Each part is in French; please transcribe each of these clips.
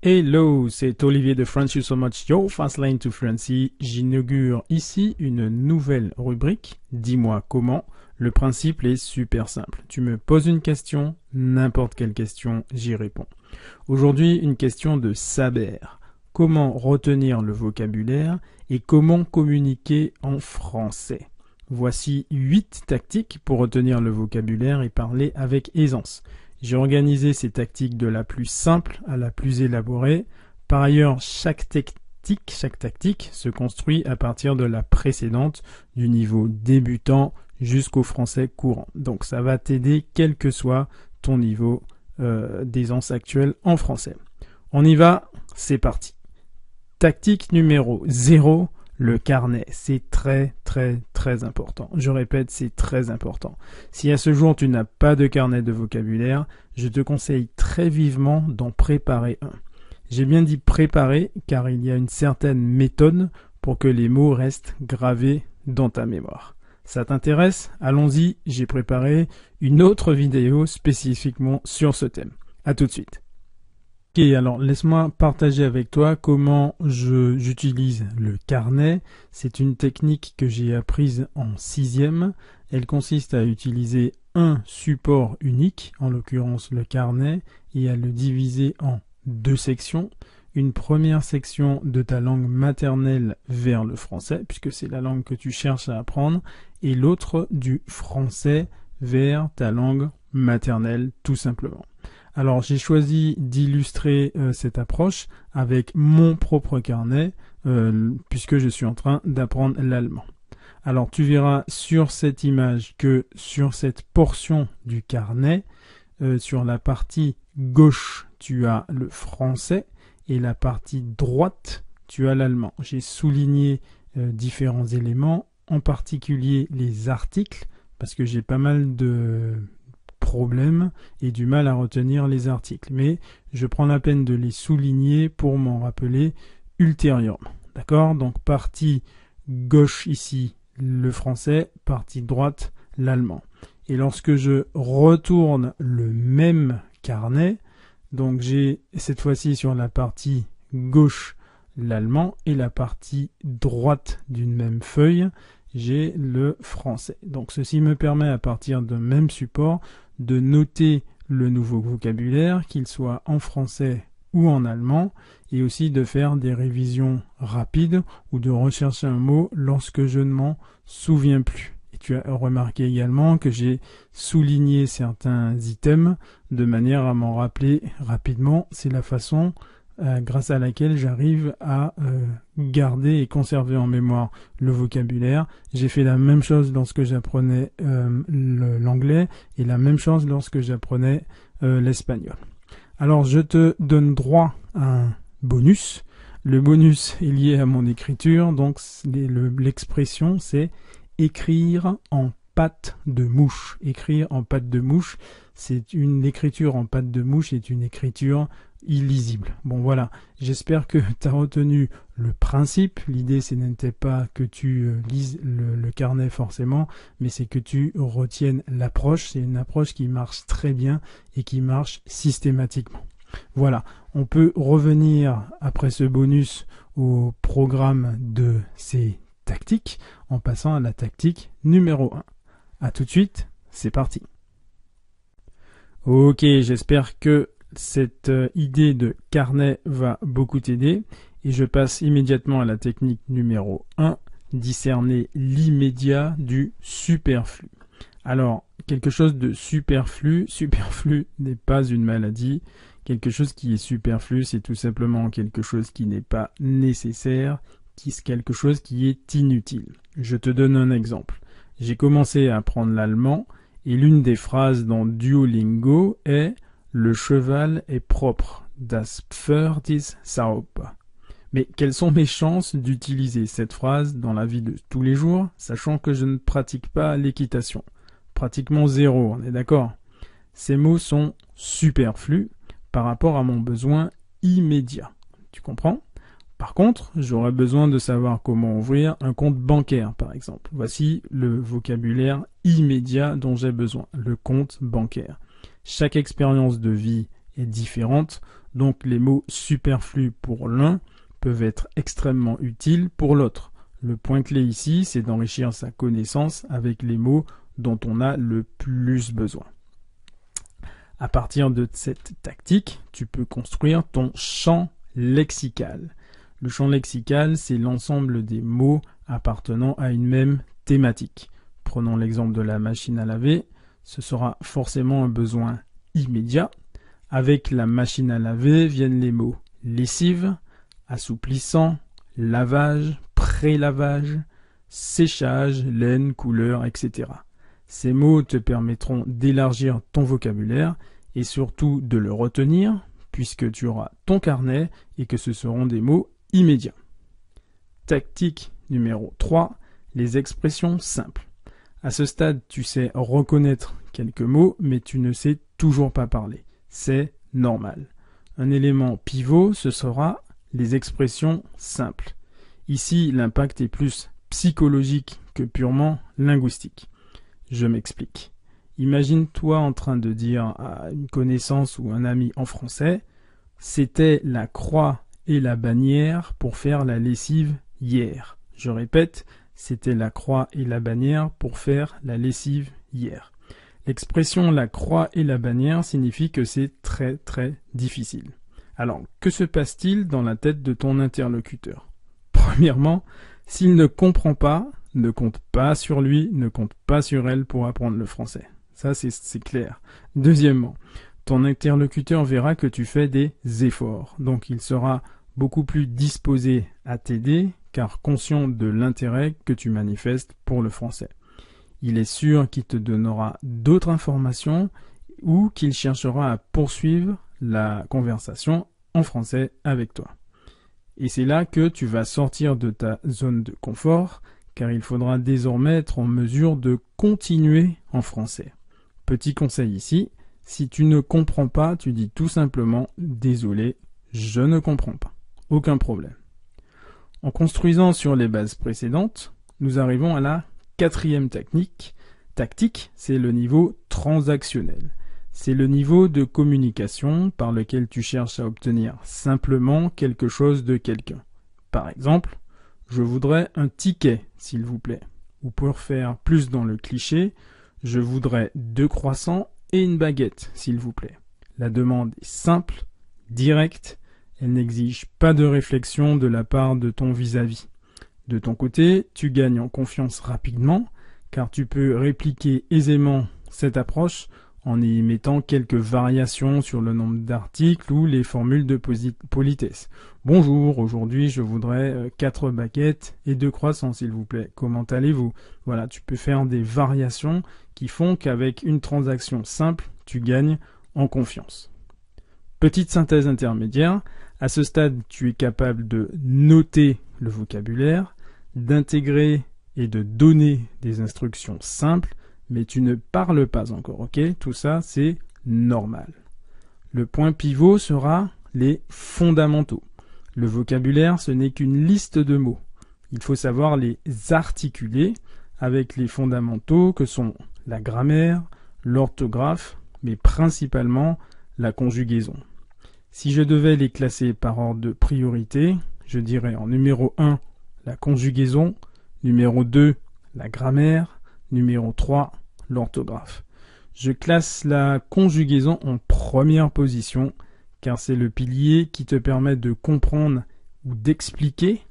Hello, c'est Olivier de French You So Much, Your Fast Lane to Fluency. J'inaugure ici une nouvelle rubrique, dis-moi comment. Le principe est super simple. Tu me poses une question, n'importe quelle question, j'y réponds. Aujourd'hui, une question de saber. Comment retenir le vocabulaire et comment communiquer en français? Voici 8 tactiques pour retenir le vocabulaire et parler avec aisance. J'ai organisé ces tactiques de la plus simple à la plus élaborée. Par ailleurs, chaque tactique se construit à partir de la précédente, du niveau débutant jusqu'au français courant. Donc ça va t'aider quel que soit ton niveau d'aisance actuel en français. On y va, c'est parti. Tactique numéro 0, le carnet. C'est très important. Je répète, c'est très important. Si à ce jour tu n'as pas de carnet de vocabulaire, je te conseille très vivement d'en préparer un. J'ai bien dit préparer car il y a une certaine méthode pour que les mots restent gravés dans ta mémoire. Ça t'intéresse? Allons-y, j'ai préparé une autre vidéo spécifiquement sur ce thème. À tout de suite. Ok, alors laisse-moi partager avec toi comment j'utilise le carnet. C'est une technique que j'ai apprise en 6e. Elle consiste à utiliser un support unique, en l'occurrence le carnet, et à le diviser en 2 sections. Une première section de ta langue maternelle vers le français, puisque c'est la langue que tu cherches à apprendre, et l'autre du français vers ta langue maternelle, tout simplement. Alors j'ai choisi d'illustrer cette approche avec mon propre carnet puisque je suis en train d'apprendre l'allemand. Alors tu verras sur cette image que sur cette portion du carnet, sur la partie gauche tu as le français et la partie droite tu as l'allemand. J'ai souligné différents éléments, en particulier les articles parce que j'ai pas mal de problème et du mal à retenir les articles, mais je prends la peine de les souligner pour m'en rappeler ultérieurement. D'accord? Donc partie gauche ici le français, partie droite l'allemand. Et lorsque je retourne le même carnet, donc j'ai cette fois-ci sur la partie gauche l'allemand et la partie droite d'une même feuille, j'ai le français. Donc ceci me permet à partir d'un même support de noter le nouveau vocabulaire, qu'il soit en français ou en allemand, et aussi de faire des révisions rapides ou de rechercher un mot lorsque je ne m'en souviens plus. Et tu as remarqué également que j'ai souligné certains items de manière à m'en rappeler rapidement. C'est la façon grâce à laquelle j'arrive à garder et conserver en mémoire le vocabulaire. J'ai fait la même chose lorsque j'apprenais l'anglais et la même chose lorsque j'apprenais l'espagnol. Alors je te donne droit à un bonus. Le bonus est lié à mon écriture, donc l'expression c'est écrire en patte de mouche. Écrire en patte de mouche, l'écriture en patte de mouche est une écriture illisible. Bon voilà, j'espère que tu as retenu le principe. L'idée ce n'était pas que tu lises le carnet forcément, mais c'est que tu retiennes l'approche. C'est une approche qui marche très bien et qui marche systématiquement. Voilà, on peut revenir après ce bonus au programme de ces tactiques en passant à la tactique numéro 1. À tout de suite, c'est parti. Ok, j'espère que cette idée de carnet va beaucoup t'aider et je passe immédiatement à la technique numéro 1, discerner l'immédiat du superflu. Alors, quelque chose de superflu n'est pas une maladie. Quelque chose qui est superflu, c'est tout simplement quelque chose qui n'est pas nécessaire, quelque chose qui est inutile. Je te donne un exemple. J'ai commencé à apprendre l'allemand et l'une des phrases dans Duolingo est « Le cheval est propre, das Pferd ist sauber ». Mais quelles sont mes chances d'utiliser cette phrase dans la vie de tous les jours, sachant que je ne pratique pas l'équitation? Pratiquement zéro, on est d'accord? Ces mots sont superflus par rapport à mon besoin immédiat. Tu comprends? Par contre, j'aurais besoin de savoir comment ouvrir un compte bancaire, par exemple. Voici le vocabulaire immédiat dont j'ai besoin, le compte bancaire. Chaque expérience de vie est différente, Donc les mots superflus pour l'un peuvent être extrêmement utiles pour l'autre. Le point clé ici, c'est d'enrichir sa connaissance avec les mots dont on a le plus besoin. À partir de cette tactique, tu peux construire ton champ lexical. Le champ lexical, c'est l'ensemble des mots appartenant à une même thématique. Prenons l'exemple de la machine à laver. Ce sera forcément un besoin immédiat. Avec la machine à laver viennent les mots lessive, assouplissant, lavage, pré-lavage, séchage, laine, couleur, etc. Ces mots te permettront d'élargir ton vocabulaire et surtout de le retenir puisque tu auras ton carnet et que ce seront des mots immédiats. Tactique numéro 3, les expressions simples. À ce stade, tu sais reconnaître quelques mots, mais tu ne sais toujours pas parler. C'est normal. Un élément pivot, ce sera les expressions simples. Ici, l'impact est plus psychologique que purement linguistique. Je m'explique. Imagine-toi en train de dire à une connaissance ou un ami en français « C'était la croix et la bannière pour faire la lessive hier ». Je répète, c'était la croix et la bannière pour faire la lessive hier. L'expression la croix et la bannière signifie que c'est très très difficile. Alors, que se passe-t-il dans la tête de ton interlocuteur? Premièrement, s'il ne comprend pas, ne compte pas sur lui, ne compte pas sur elle pour apprendre le français. Ça, c'est clair. Deuxièmement, ton interlocuteur verra que tu fais des efforts. Donc, il sera beaucoup plus disposé à t'aider car conscient de l'intérêt que tu manifestes pour le français. Il est sûr qu'il te donnera d'autres informations ou qu'il cherchera à poursuivre la conversation en français avec toi. Et c'est là que tu vas sortir de ta zone de confort, car il faudra désormais être en mesure de continuer en français. Petit conseil ici, si tu ne comprends pas, tu dis tout simplement « Désolé, je ne comprends pas ». Aucun problème. En construisant sur les bases précédentes, nous arrivons à la quatrième tactique, c'est le niveau transactionnel. C'est le niveau de communication par lequel tu cherches à obtenir simplement quelque chose de quelqu'un. Par exemple, je voudrais un ticket, s'il vous plaît. Ou pour faire plus dans le cliché, je voudrais 2 croissants et une baguette, s'il vous plaît. La demande est simple, directe, elle n'exige pas de réflexion de la part de ton vis-à-vis. De ton côté, tu gagnes en confiance rapidement, car tu peux répliquer aisément cette approche en y mettant quelques variations sur le nombre d'articles ou les formules de politesse. Bonjour, aujourd'hui je voudrais 4 baguettes et 2 croissants s'il vous plaît. Comment allez-vous? Voilà, tu peux faire des variations qui font qu'avec une transaction simple, tu gagnes en confiance. Petite synthèse intermédiaire, à ce stade tu es capable de noter le vocabulaire, d'intégrer et de donner des instructions simples, mais tu ne parles pas encore, ok? Tout ça, c'est normal. Le point pivot sera les fondamentaux. Le vocabulaire, ce n'est qu'une liste de mots. Il faut savoir les articuler avec les fondamentaux que sont la grammaire, l'orthographe, mais principalement la conjugaison. Si je devais les classer par ordre de priorité, je dirais en numéro 1, la conjugaison, numéro 2, la grammaire, numéro 3, l'orthographe. Je classe la conjugaison en première position, car c'est le pilier qui te permet de comprendre ou d'expliquer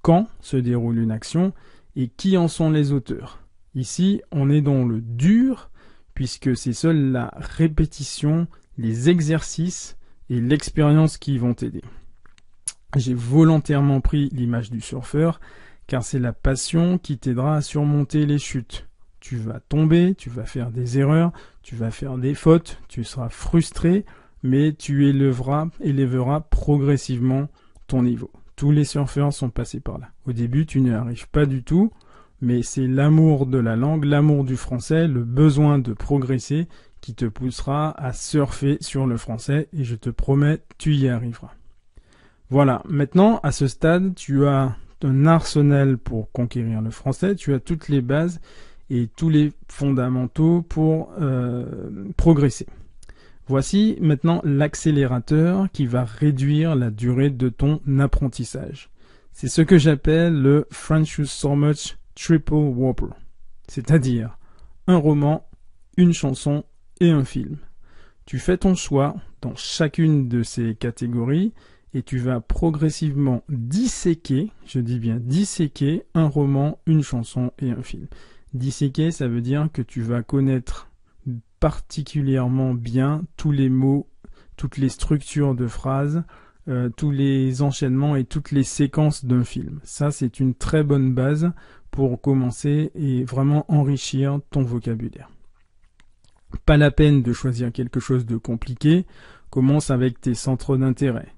quand se déroule une action et qui en sont les auteurs. Ici, on est dans le dur, puisque c'est seule la répétition, les exercices et l'expérience qui vont t'aider. J'ai volontairement pris l'image du surfeur, car c'est la passion qui t'aidera à surmonter les chutes. Tu vas tomber, tu vas faire des erreurs, tu vas faire des fautes, tu seras frustré, mais tu élèveras progressivement ton niveau. Tous les surfeurs sont passés par là. Au début, tu n'y arrives pas du tout, mais c'est l'amour de la langue, l'amour du français, le besoin de progresser qui te poussera à surfer sur le français et je te promets, tu y arriveras. Voilà, maintenant, à ce stade, tu as un arsenal pour conquérir le français, tu as toutes les bases et tous les fondamentaux pour progresser. Voici maintenant l'accélérateur qui va réduire la durée de ton apprentissage. C'est ce que j'appelle le French You So Much Triple Whopper, c'est-à-dire un roman, une chanson et un film. Tu fais ton choix dans chacune de ces catégories et tu vas progressivement disséquer, je dis bien disséquer, un roman, une chanson et un film. Disséquer, ça veut dire que tu vas connaître particulièrement bien tous les mots, toutes les structures de phrases, tous les enchaînements et toutes les séquences d'un film. Ça, c'est une très bonne base pour commencer et vraiment enrichir ton vocabulaire. Pas la peine de choisir quelque chose de compliqué, commence avec tes centres d'intérêt.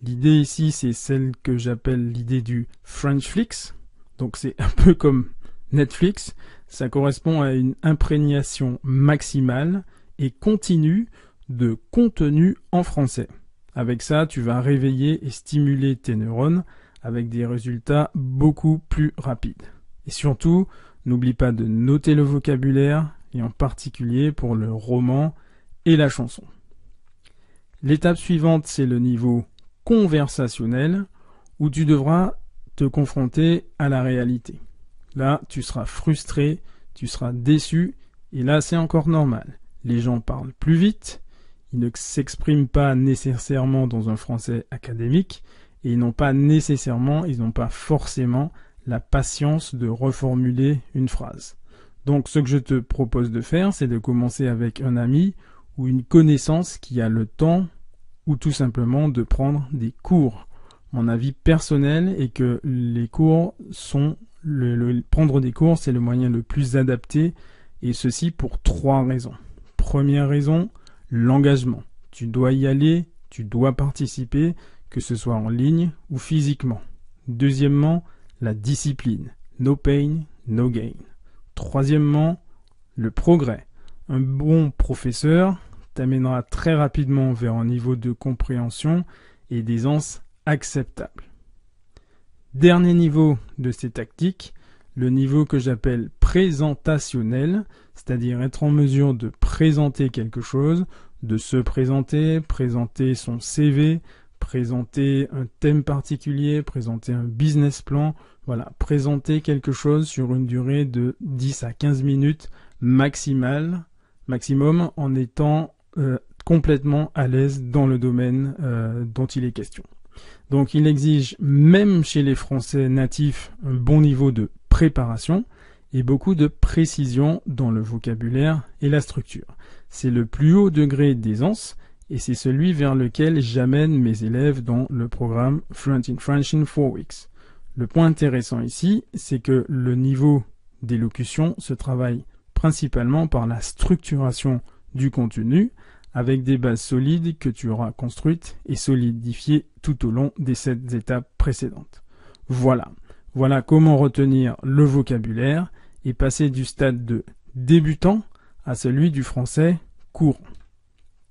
L'idée ici, c'est celle que j'appelle l'idée du French Flicks, donc c'est un peu comme Netflix, ça correspond à une imprégnation maximale et continue de contenu en français. Avec ça, tu vas réveiller et stimuler tes neurones avec des résultats beaucoup plus rapides. Et surtout, n'oublie pas de noter le vocabulaire, et en particulier pour le roman et la chanson. L'étape suivante, c'est le niveau conversationnel, où tu devras te confronter à la réalité. Là, tu seras frustré, tu seras déçu, et là, c'est encore normal. Les gens parlent plus vite, ils ne s'expriment pas nécessairement dans un français académique, et ils n'ont pas forcément la patience de reformuler une phrase. Donc, ce que je te propose de faire, c'est de commencer avec un ami ou une connaissance qui a le temps ou tout simplement de prendre des cours. Mon avis personnel est que les cours sont prendre des cours, c'est le moyen le plus adapté, et ceci pour 3 raisons. Première raison, l'engagement. Tu dois y aller, tu dois participer, que ce soit en ligne ou physiquement. Deuxièmement, la discipline. No pain, no gain. Troisièmement, le progrès. Un bon professeur t'amènera très rapidement vers un niveau de compréhension et d'aisance acceptable. Dernier niveau de ces tactiques, le niveau que j'appelle présentationnel, c'est-à-dire être en mesure de présenter quelque chose, de se présenter, présenter son CV, présenter un thème particulier, présenter un business plan, voilà, présenter quelque chose sur une durée de 10 à 15 minutes maximum en étant complètement à l'aise dans le domaine dont il est question. Donc il exige, même chez les Français natifs, un bon niveau de préparation et beaucoup de précision dans le vocabulaire et la structure. C'est le plus haut degré d'aisance et c'est celui vers lequel j'amène mes élèves dans le programme Fluent in French in 4 Weeks. Le point intéressant ici, c'est que le niveau d'élocution se travaille principalement par la structuration du contenu avec des bases solides que tu auras construites et solidifiées tout au long des 7 étapes précédentes. Voilà comment retenir le vocabulaire et passer du stade de débutant à celui du français courant.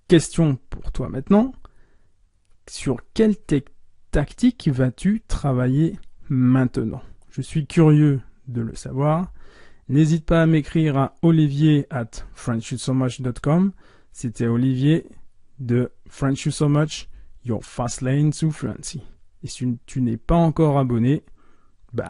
Question pour toi maintenant, sur quelle tactique vas-tu travailler maintenant? Je suis curieux de le savoir. N'hésite pas à m'écrire à olivier@frenchyoussomuch.com. C'était Olivier de French You So Much, Your Fast Lane to Fluency. Et si tu n'es pas encore abonné,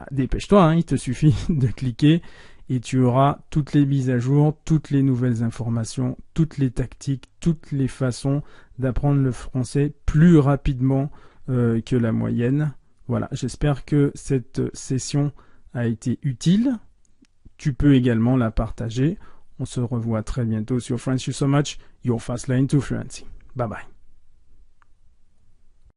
dépêche-toi, il te suffit de cliquer et tu auras toutes les mises à jour, toutes les nouvelles informations, toutes les tactiques, toutes les façons d'apprendre le français plus rapidement que la moyenne. Voilà, j'espère que cette session a été utile. Tu peux également la partager. On se revoit très bientôt sur French You So Much, Your Fast Lane to Fluency. Bye bye.